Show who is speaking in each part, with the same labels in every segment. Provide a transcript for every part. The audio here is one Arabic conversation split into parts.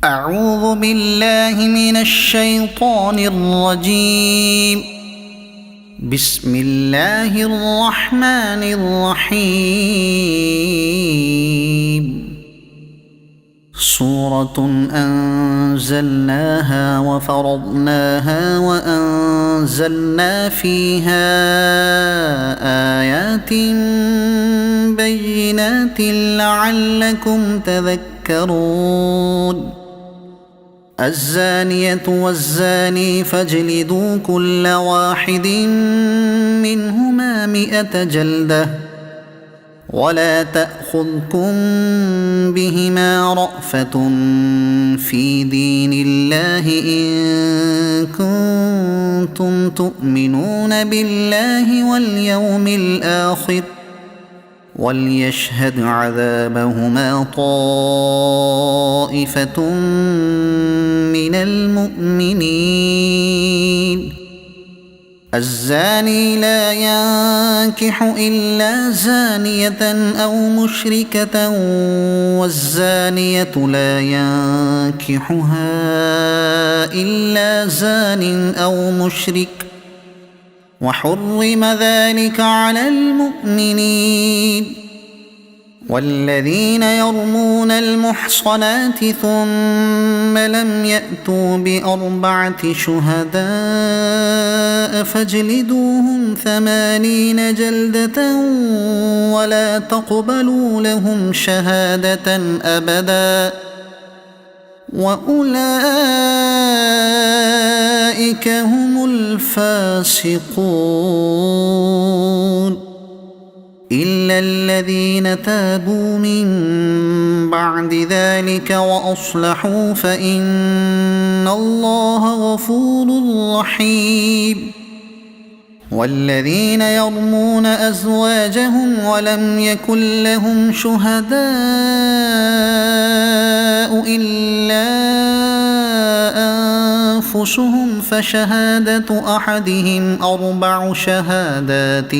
Speaker 1: أعوذ بالله من الشيطان الرجيم. بسم الله الرحمن الرحيم. سورة أنزلناها وفرضناها وأنزلنا فيها آيات بينات لعلكم تذكرون. الزانية والزاني فاجلدوا كل واحد منهما 100 جلدة ولا تأخذكم بهما رأفة في دين الله إن كنتم تؤمنون بالله واليوم الآخر وليشهد عذابهما طائفة من المؤمنين. الزاني لا ينكح إلا زانية أو مشركة والزانية لا ينكحها إلا زان أو مشرك وحرم ذلك على المؤمنين. والذين يرمون المحصنات ثم لم يأتوا ب4 شهداء فاجلدوهم 80 جلدة ولا تقبلوا لهم شهادة أبدا وأولئك هم الفاسقون. إلا الذين تابوا من بعد ذلك وأصلحوا فإن الله غفور رحيم. والذين يرمون أزواجهم ولم يكن لهم شهداء إلا أنفسهم فشهادة أحدهم 4 شهادات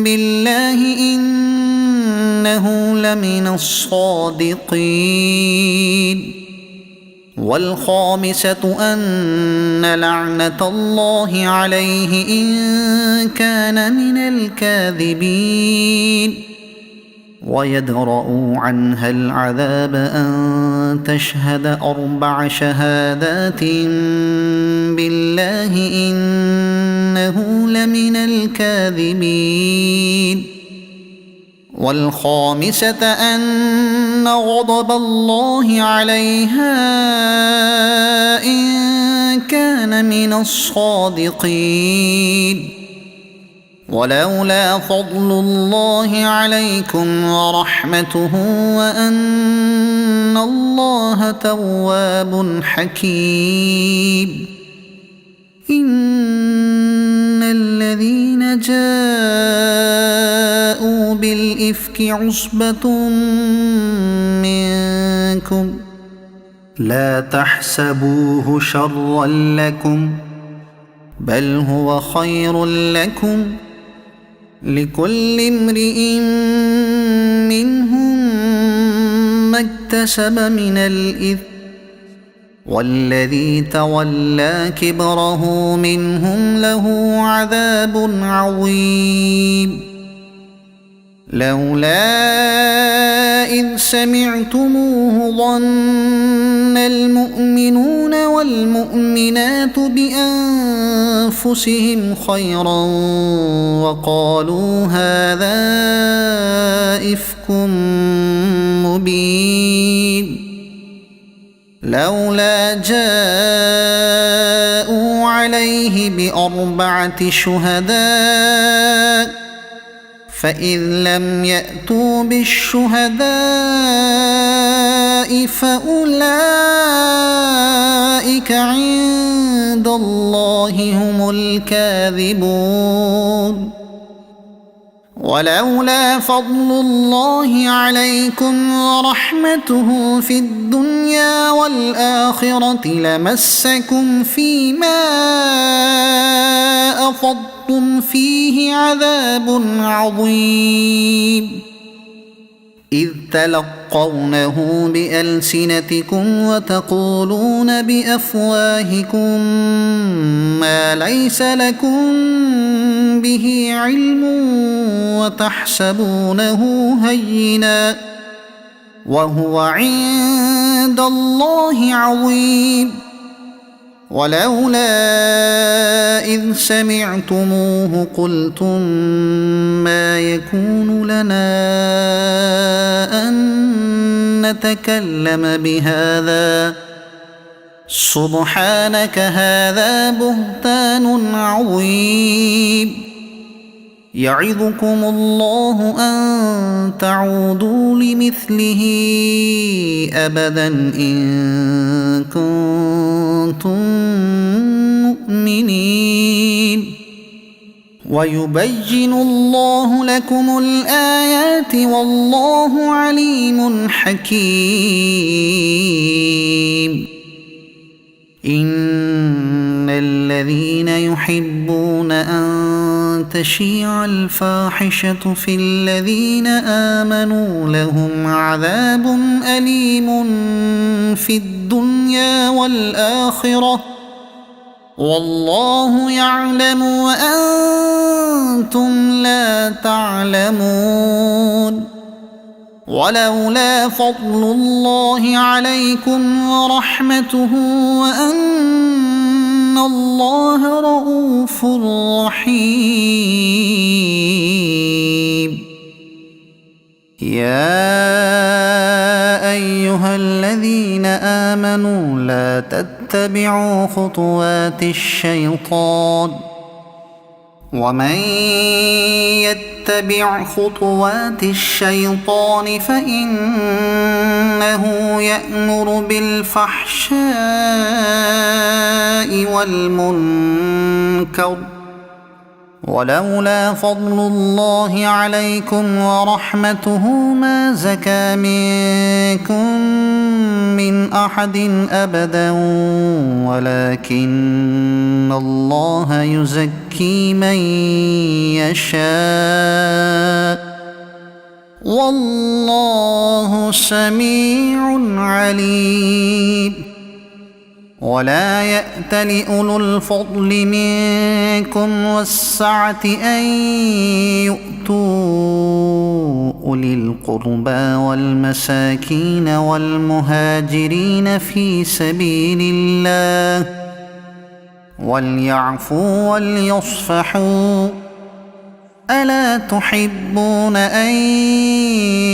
Speaker 1: بالله إنه لمن الصادقين. والخامسة أن لعنة الله عليه إن كان من الكاذبين. ويدرأ عنها العذاب أن تشهد 4 شهادات بالله إنه لمن الكاذبين. والخامسة أن غضب الله عليها إن كان من الصادقين. ولولا فضل الله عليكم ورحمته وأن الله تواب حكيم. إن الذين جاءوا بالإفك عصبة منكم لا تحسبوه شرا لكم بل هو خير لكم لكل امرئ منهم ما اكتسب من الإثم والذي تولى كبره منهم له عذاب عظيم. لولا إذ سمعتموه ظن المؤمنون والمؤمنات بأنفسهم خيرا وقالوا هذا إفك مبين. لولا جاءوا عليه ب4 شهداء فإذ لم يأتوا بالشهداء فأولئك عند الله هم الكاذبون. ولولا فضل الله عليكم ورحمته في الدنيا والآخرة لمسكم فيما أفضتم أفضتم فيه عذاب عظيم إذ تلقونه بألسنتكم وتقولون بأفواهكم ما ليس لكم به علم وتحسبونه هينا وهو عند الله عظيم ولولا إذ سمعتموه قلتم ما يكون لنا أن نتكلم بهذا سبحانك هذا بهتان عظيم يعظكم الله أن تعودوا لمثله أبدا إن كنتم مؤمنين ويبين الله لكم الآيات والله عليم حكيم إن الذين يحبون أن تشيع الفاحشة في الذين آمنوا لهم عذاب أليم في الدنيا والآخرة والله يعلم وأنتم لا تعلمون ولولا فضل الله عليكم ورحمته وأن الله رءوف رحيم يا أيها الذين آمنوا لا تتبعوا خطوات الشيطان ومن يتبع خطوات الشيطان فإنه يأمر بالفحشاء والمنكر ولولا فضل الله عليكم ورحمته ما زكى منكم من أحد أبدا ولكن الله يزكي من يشاء والله سميع عليم ولا يأت لأولو الفضل منكم والسعة أن يؤتوا أولي القربى والمساكين والمهاجرين في سبيل الله وليعفوا وليصفحوا ألا تحبون أن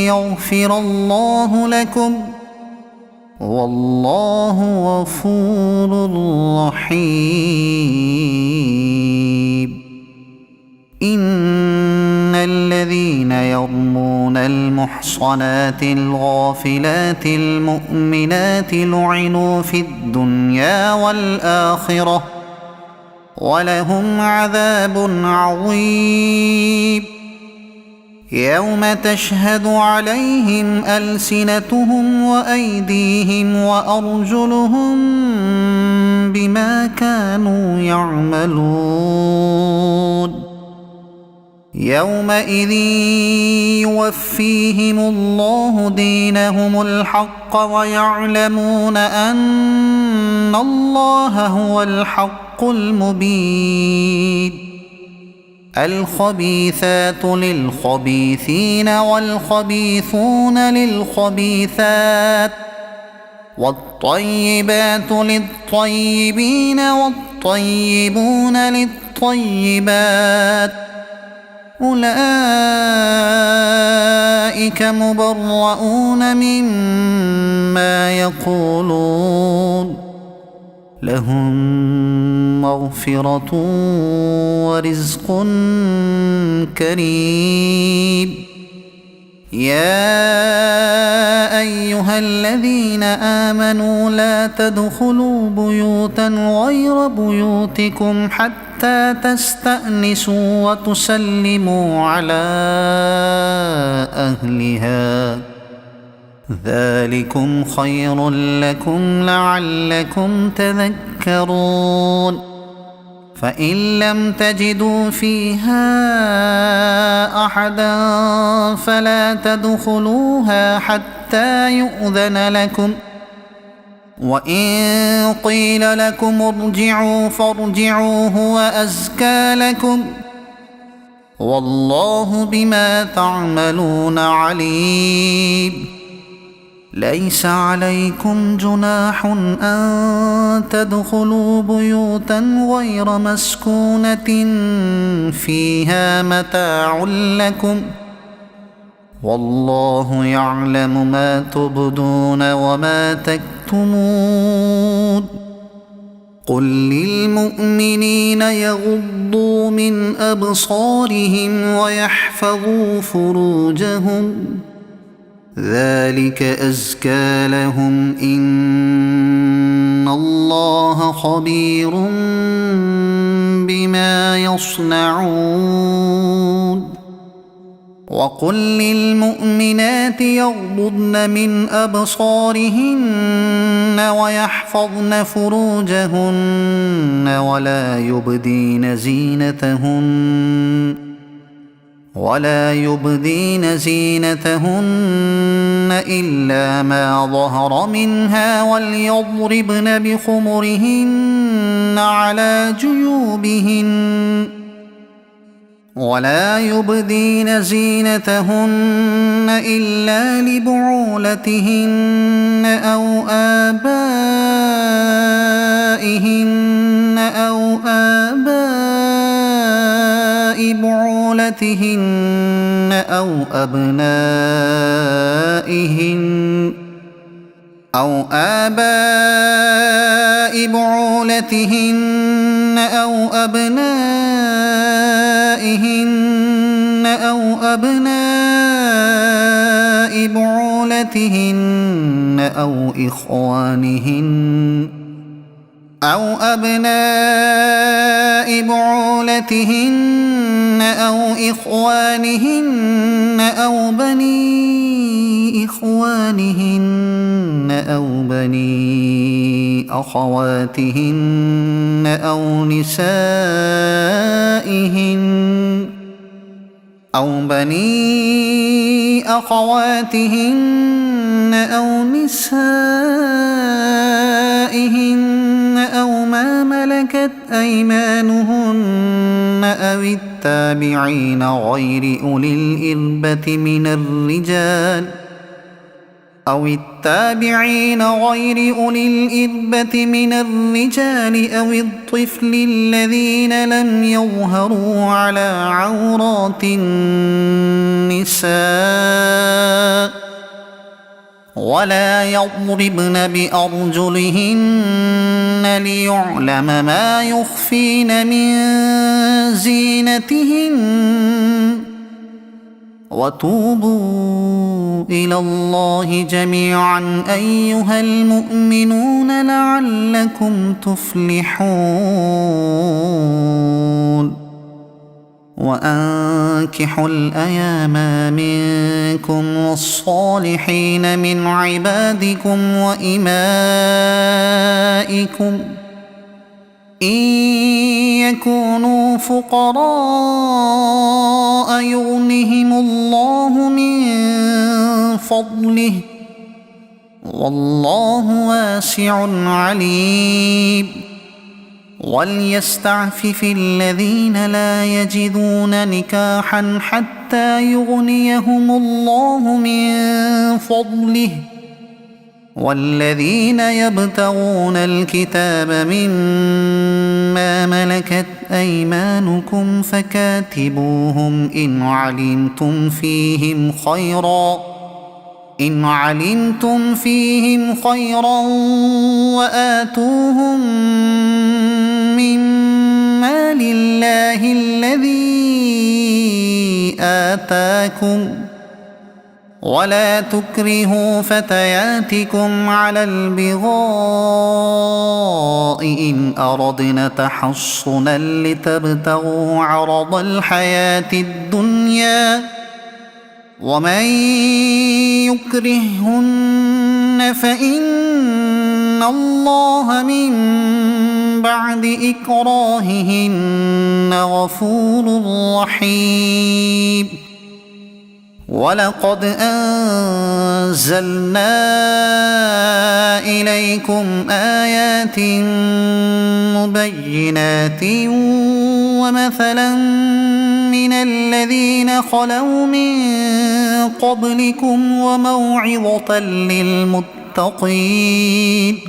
Speaker 1: يغفر الله لكم والله غفور رحيم إن الذين يرمون المحصنات الغافلات المؤمنات لعنوا في الدنيا والآخرة ولهم عذاب عظيم يوم تشهد عليهم ألسنتهم وأيديهم وأرجلهم بما كانوا يعملون يومئذ يوفيهم الله دينهم الحق ويعلمون أن الله هو الحق المبين الخبيثات للخبيثين والخبيثون للخبيثات والطيبات للطيبين والطيبون للطيبات أولئك مبرؤون مما يقولون لهم مغفرة ورزق كريم يا أيها الذين آمنوا لا تدخلوا بيوتا غير بيوتكم حتى تستأنسوا وتسلموا على أهلها ذلكم خير لكم لعلكم تذكرون فإن لم تجدوا فيها أحدا فلا تدخلوها حتى يؤذن لكم، وإن قيل لكم ارجعوا فارجعوا هو أزكى لكم، والله بما تعملون عليم. ليس عليكم جناح أن تدخلوا بيوتا غير مسكونة فيها متاع لكم، والله يعلم ما تبدون وما تكتمون. قل للمؤمنين يغضوا من أبصارهم ويحفظوا فروجهم، ذلك أزكى لهم، إن الله خبير بما يصنعون. وقل للمؤمنات يغضضن من أبصارهن ويحفظن فروجهن ولا يبدين زينتهن إلا ما ظهر منها، وليضربن بخمرهن على جيوبهن، ولا يبدين زينتهن إلا لبعولتهن أو آبائهن أو آباء بعولتهن أو أبنائهن أو آباء بعولتهن أو أبنائهن أو أبناء بعولتهن أو إخوانهن أو بني إخوانهن أو بني أخواتهن أو نسائهن أو ما ملكت أيمانهن أو التابعين غير أولي الإربة من الرجال أو الطفل الذين لم يظهروا على عورات النساء، ولا يضربن بأرجلهن ليعلم ما يخفين من زينتهن، وتوبوا إلى الله جميعا أيها المؤمنون لعلكم تفلحون. وأنكحوا الأيام منكم والصالحين من عبادكم وإمائكم إن يكونوا فقراء يغنهم الله من فضله، والله واسع عليم. وليستعفف الذين لا يجدون نكاحا حتى يغنيهم الله من فضله، والذين يبتغون الكتاب مما ملكت أيمانكم فكاتبوهم إن علمتم فيهم خيرا وآتوهم مما لله الذي آتاكم، ولا تكرهوا فتياتكم على البغاء إن أردنا تحصنا لتبتغوا عرض الحياة الدنيا، ومن يكرههن فإن الله من بعد إكراههن غفور رحيم. ولقد أنزلنا إليكم آيات مبينات ومثلا من الذين خلوا من قبلكم وموعظة للمتقين.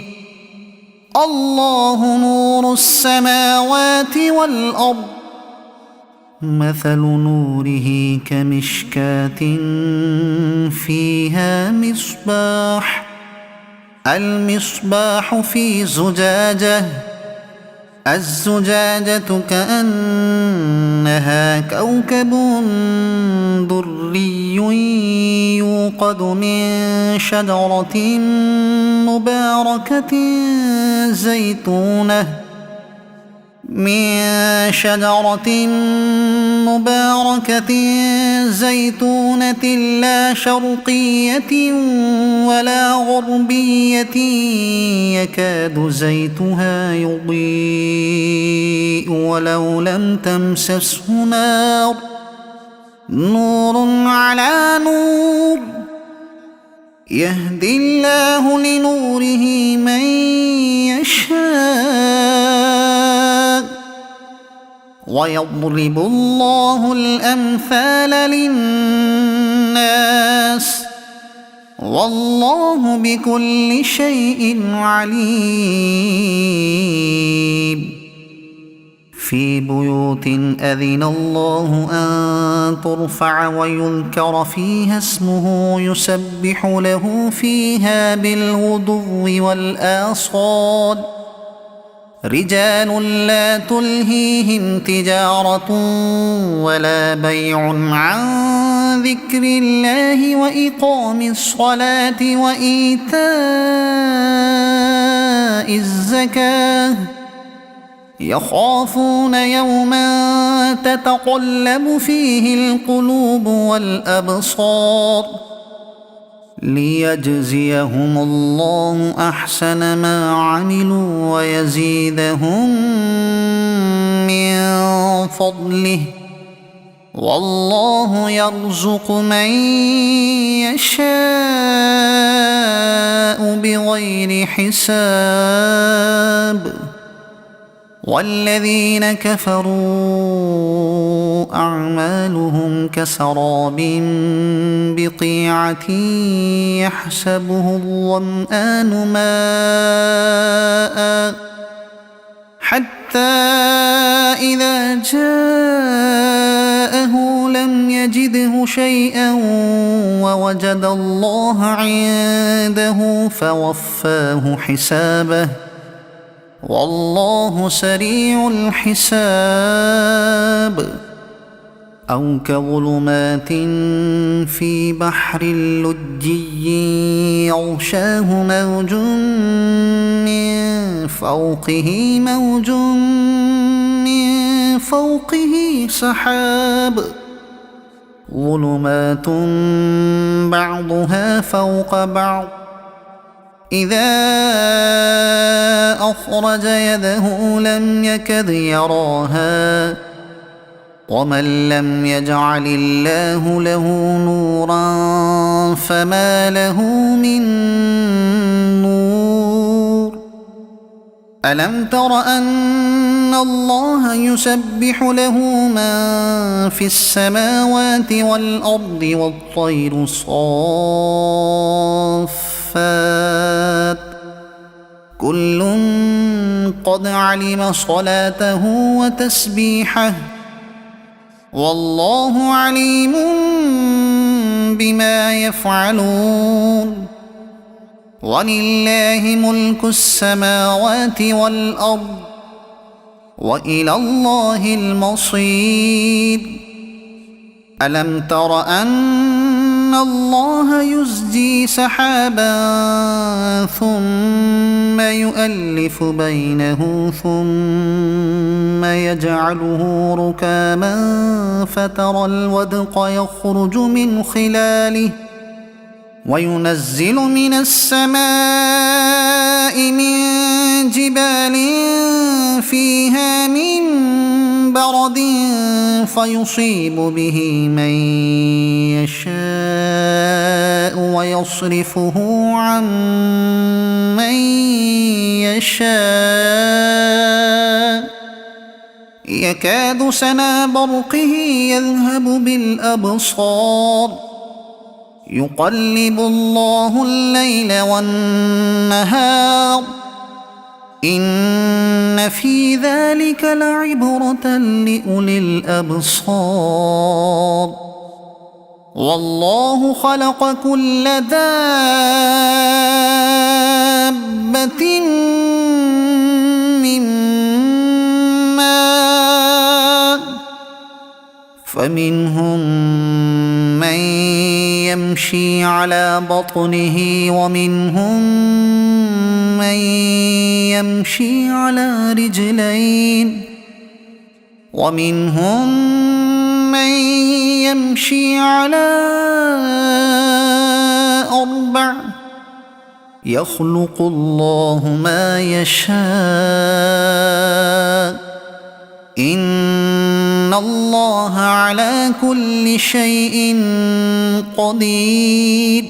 Speaker 1: الله نور السماوات والأرض، مثل نوره كمشكاة فيها مصباح، المصباح في زجاجة، الزجاجة كأنها كوكب دري يوقد من شجرة مباركة زيتونة لا شرقية ولا غربية يكاد زيتها يضيء ولو لم تمسسه نار، نور على نور، يهدي الله لنوره من يشاء ويضرب الله الأمثال للناس والله بكل شيء عليم. في بيوت أذن الله أن ترفع ويذكر فيها اسمه يسبح له فيها بالغدو والآصال، رجال لا تلهيهم تجارة ولا بيع عن ذكر الله وإقام الصلاة وإيتاء الزكاة، يخافون يوما تتقلب فيه القلوب والأبصار، ليجزيهم الله أحسن ما عملوا ويزيدهم من فضله، والله يرزق من يشاء بغير حساب. والذين كفروا أعمالهم كسراب بقيعة يحسبه الظمآن ماء حتى إذا جاءه لم يجده شيئا ووجد الله عنده فوفاه حسابه والله سريع الحساب. أو كظلمات في بحر لجي يغشاه موج من فوقه سحاب، ظلمات بعضها فوق بعض، إذا أخرج يده لم يكد يراها، ومن لم يجعل الله له نورا فما له من نور. ألم تر أن الله يسبح له من في السماوات والأرض والطير صافات، كل قد علم صلاته وتسبيحه والله عليم بما يفعلون. ولله ملك السماوات والأرض وإلى الله المصير. ألم تر أن الله يزجي سحابا ثم يؤلف بينه ثم يجعله ركاما فترى الودق يخرج من خلاله وينزل من السماء من جبال فيها من برد فيصيب به من يشاء ويصرفه عن من يشاء يكاد سنا برقه يذهب بالأبصار يقلب الله الليل والنهار إن في ذلك لعبرة لأولي الأبصار والله خلق كل دابة من ماء فمنهم من يمشي على بطنه ومنهم من يمشي على رجلين ومنهم من يمشي على أربع يخلق الله ما يشاء إن الله على كل شيء قدير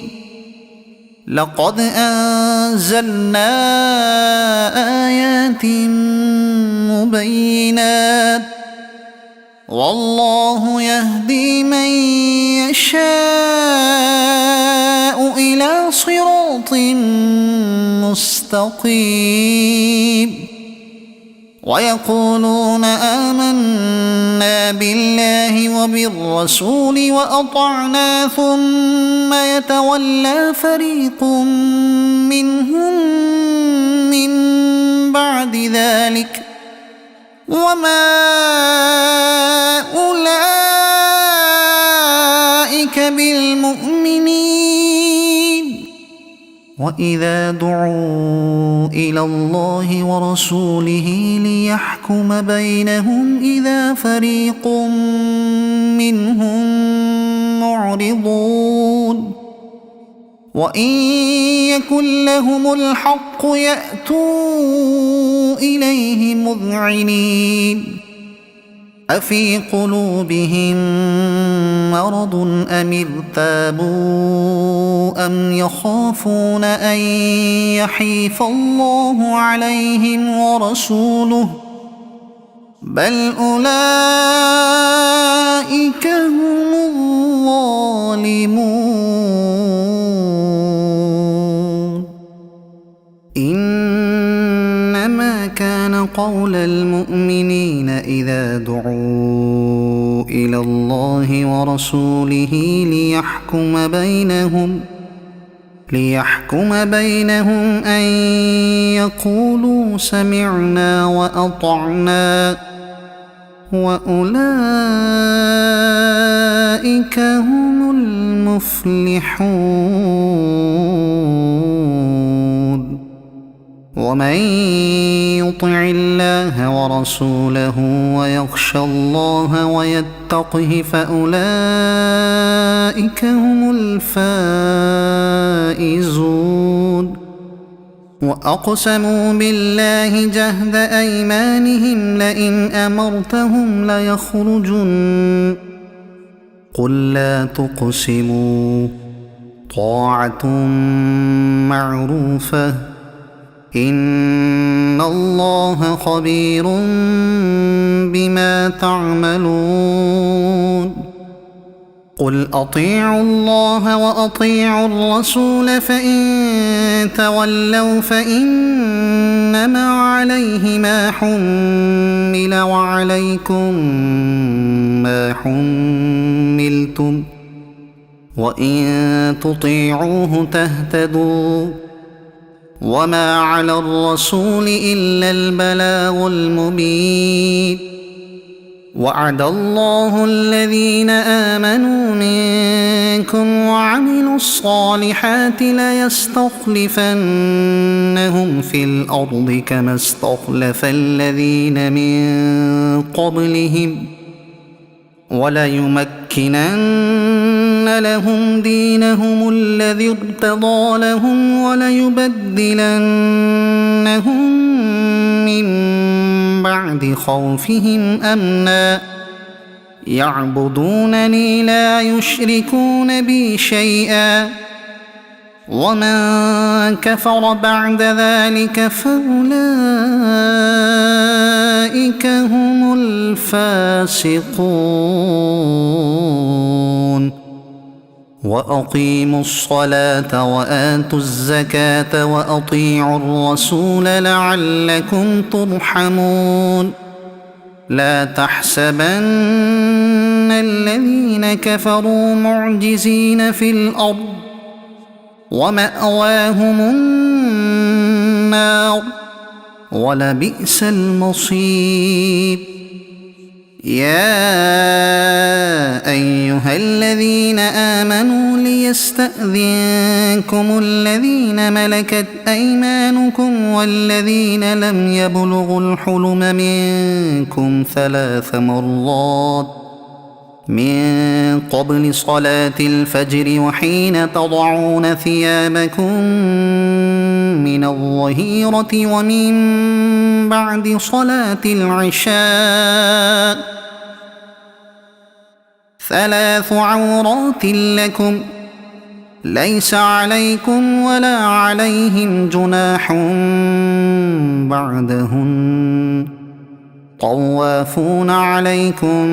Speaker 1: لقد أنزلنا آيات مبينات والله يهدي من يشاء إلى صراط مستقيم ويقولون آمنا بالله وبالرسول وأطعنا ثم يتولى فريق منهم من بعد ذلك وما أولئك بالمؤمنين وإذا دعوا إلى الله ورسوله ليحكم بينهم إذا فريق منهم معرضون وإن يكن لهم الحق يأتوا إليه مذعنين أفي قلوبهم مرض أم ارتابوا أم يخافون أن يحيف الله عليهم ورسوله بل أولئك هم الظالمون إنما كان قول المؤمنين إذا دعوا إلى الله ورسوله ليحكم بينهم أن يقولوا سمعنا وأطعنا وأولئك هم المفلحون ومن يطع الله ورسوله ويخشى الله ويتقه فأولئك هم الفائزون وأقسموا بالله جهد أيمانهم لئن أمرتهم ليخرجن قل لا تقسموا طاعة معروفة إن الله خبير بما تعملون قل أطيعوا الله وأطيعوا الرسول فإن تولوا فإنما عليه ما حمل وعليكم ما حملتم وإن تطيعوه تهتدوا وما على الرسول إلا البلاغ المبين وعد الله الذين آمنوا منكم وعملوا الصالحات ليستخلفنهم في الأرض كما استخلف الذين من قبلهم وليمكنن لهم دينهم الذي ارتضى لهم وليبدلنهم من بعد خوفهم أمنا يعبدونني لا يشركون بي شيئا ومن كفر بعد ذلك فأولئك هم الفاسقون وأقيموا الصلاة وآتوا الزكاة وأطيعوا الرسول لعلكم ترحمون لا تحسبن الذين كفروا معجزين في الأرض ومأواهم النار ولبئس المصير يا أيها الذين آمنوا ليستأذنكم الذين ملكت أيمانكم والذين لم يبلغوا الحلم منكم 3 مرات من قبل صلاة الفجر وحين تضعون ثيابكم من الظهيرة ومن بعد صلاة العشاء 3 عورات لكم ليس عليكم ولا عليهم جناح بعدهن طوافون عليكم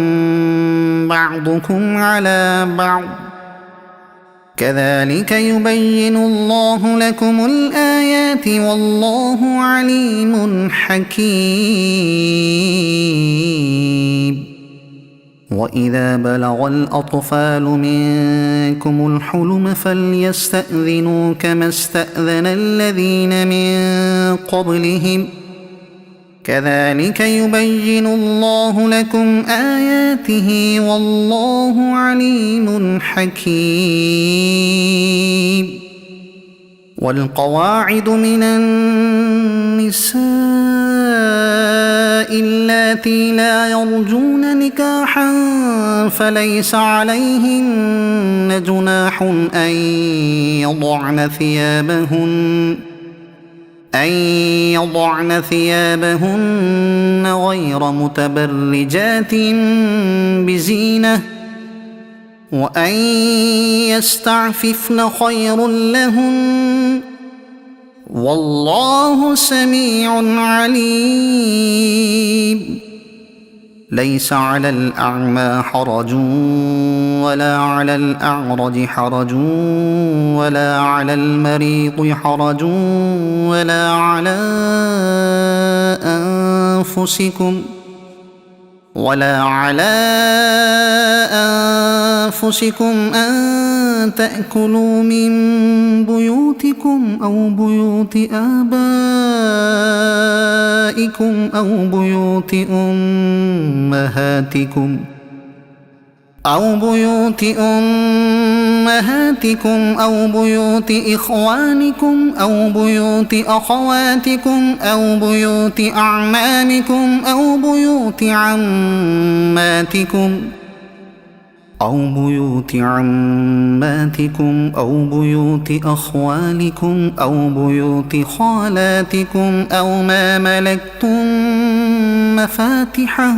Speaker 1: بعضكم على بعض كذلك يبين الله لكم الآيات والله عليم حكيم وإذا بلغ الأطفال منكم الحلم فليستأذنوا كما استأذن الذين من قبلهم كذلك يبين الله لكم آياته والله عليم حكيم والقواعد من النساء اللاتي لا يرجون نكاحا فليس عليهن جناح أن يضعن ثيابهن غير متبرجات بزينة وأن يستعففن خير لهن والله سميع عليم ليس على الأعمى حرج ولا على الأعرج حرج ولا على المريض حرج ولا على أنفسكم أن تأكلوا من بيوتكم أو بيوت آبائكم أو بيوت أمهاتكم أو بيوت إخوانكم أو بيوت أخواتكم أو بيوت أعمامكم أو بيوت عماتكم أو بيوت أخوالكم أو بيوت خالاتكم أو ما ملكتم مفاتحه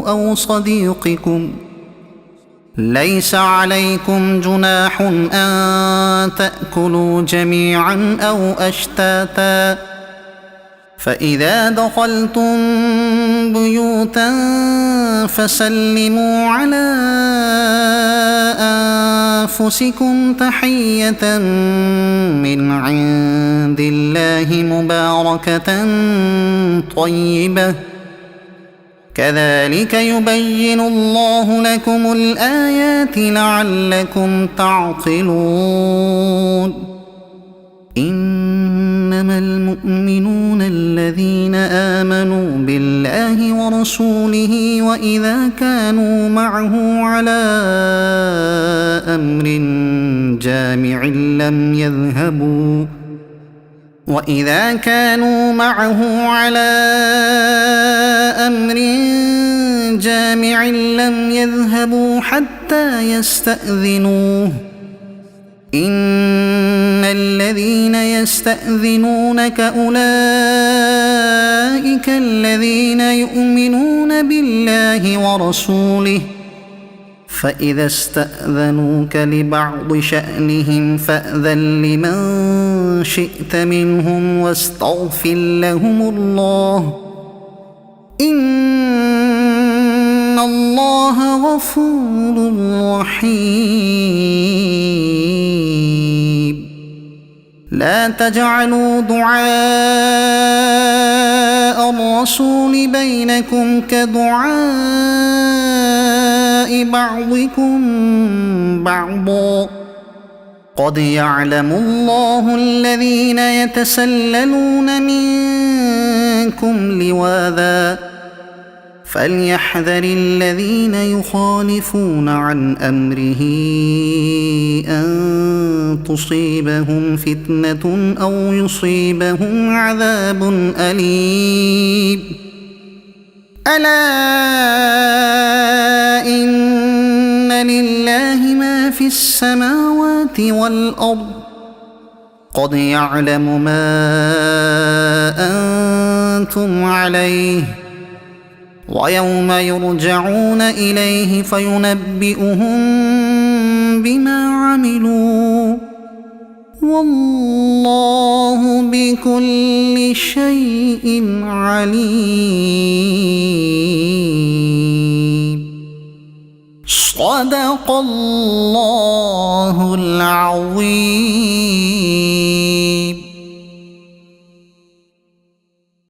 Speaker 1: أو صديقكم ليس عليكم جناح أن تأكلوا جميعا أو أشتاتا فإذا دخلتم بيوتا فسلموا على أنفسكم تحية من عند الله مباركة طيبة كذلك يبين الله لكم الآيات لعلكم تعقلون إنما المؤمنون الذين آمنوا بالله ورسوله وإذا كانوا معه على أمر جامع لم يذهبوا حتى يستأذنوه إن الذين يستأذنونك أولئك الذين يؤمنون بالله ورسوله، فإذا استأذنوك لبعض شأنهم فأذن لمن شئت منهم واستغفر لهم الله، إن الله غفور رحيم. لا تجعلوا دعاء الرسول بينكم كدعاء بعضكم بعضا، قد يعلم الله الذين يتسللون منكم لواذا، فليحذر الذين يخالفون عن أمره أن تصيبهم فتنة أو يصيبهم عذاب أليم. ألا إن لله ما في السماوات والأرض، قد يعلم ما أنتم عليه، ويوم يرجعون إليه فينبئهم بما عملوا، والله بكل شيء عليم. صدق الله العظيم.